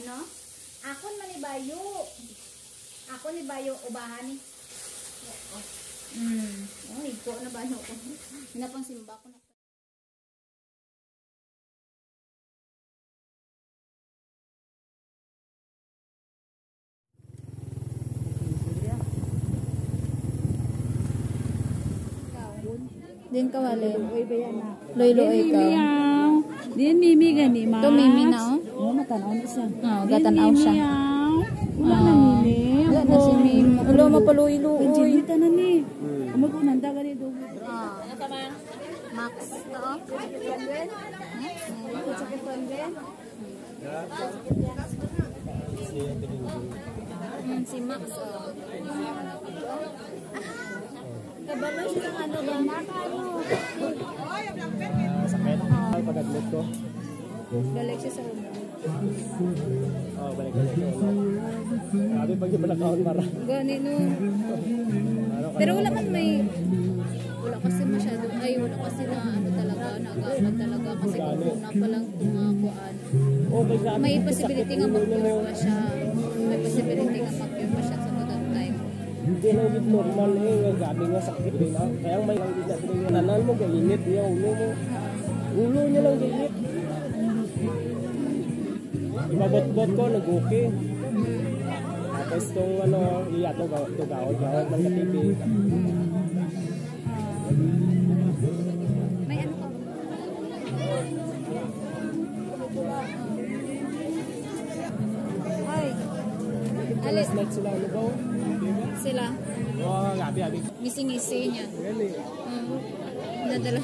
no? Akon man ni Bayo. Ako ni Bayo ubahan ni. Oh, iko na ba ko. Hinapang simba ko na. Din ka wale. Loy-loy ka. Din mimi gani ma. To mimi na oh. Oh, matanaw na siya. Ah, gatanaw siya. Wala na mimi. Wala na si mimi. Ulo mapaluy-luoy. Kanjilita na ni. Magunanda gani do. Ah. Ano ka man? Max to. Si Max. Kabalo siya ng ano ba? Sakit. Pag-admit ko. Balik siya sa room. Oo, balik ko. Grabe pag yung balakaon mara. Gani no. Pero wala man may... Wala kasi masyado. Ay, wala kasi na ano talaga. Nag-aaral talaga. Kasi kung una pa lang tumakuan. May possibility nga mag-cure pa siya. May possibility nga mag-cure pa siya sa that time. Hindi lang yung normal eh. Gabi nga sakit din na. Kaya may ang ginagawa yung tanan mo. Gainit niya ulo mo. Ulo niya lang gainit. Ibabot-bot ko, nag-okay. Tapos itong ano, iyato gawad ng katipi. May ano ka? Ay. Last night sila, ano ba? Sila. Oo, gabi. Ngisi-ngisi niya. Really? Nadala.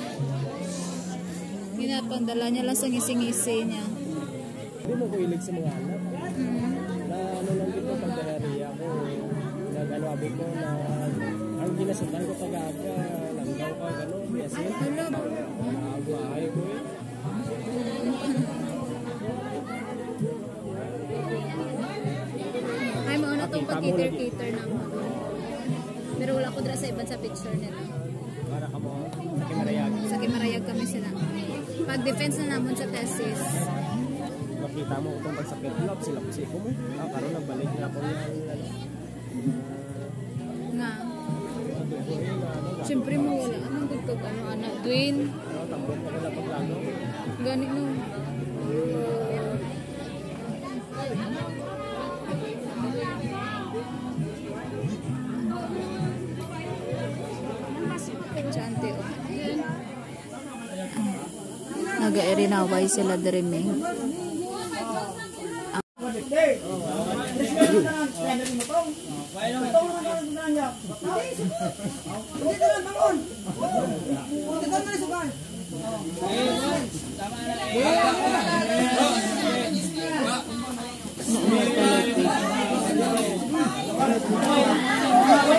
Ginapandala niya lang sa ngisi-ngisi niya. Hindi mo ko ilig sa mga anak. Na ano lang dito pag diarrhea ko. Nag-ano abi ko na ang ginasutan ko kagaga. Landaw ka, gano'n. Yasin. Hello. Aguahay ko eh. Ay, mauna itong pag-cater-cater na mo. Pero wala ko dra sa iban sa picture nila. Para ka mo sa Kimarayag. Sa Kimarayag kami sila. Pag-defense na namon sa thesis. Makita mo kung pagsakit lap sila kasi ko mo. Karon nagbalik na ako yung Nga. Siyempre mo wala. Anong good ka ano, anak? Dwayne. tambok ako na paglalo. Ganit no. Chante oh. Naga-erinaway sila dirimi.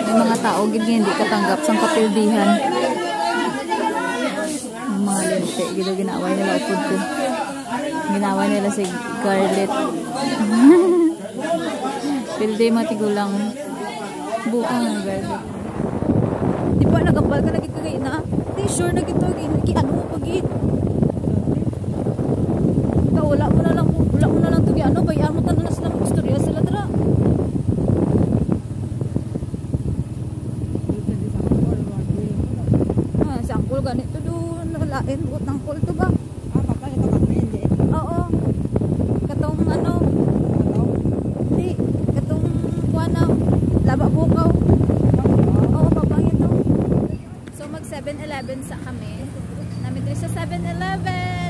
May mga tao gid hindi katanggap sang kapildihan. Mga lente gid ginaway nila upod ko. Ginaway nila si Garlet. Pilde matigulang buang ng Garlet. Di ba nagapal ka lagi kagay na? Di sure na gito gi ano pagit. Wala mo na lang to gi ano bayaan mo tan na sila ng istorya sila dra. Sangkul ganito doon lain buot ng kol to ba? Papalit ka ba hindi? Oo. Katong ano? Hindi. Katong kuana laba bukaw. Oo, papangit to. So mag 7-Eleven sa kami. Namit rin sa 7-Eleven.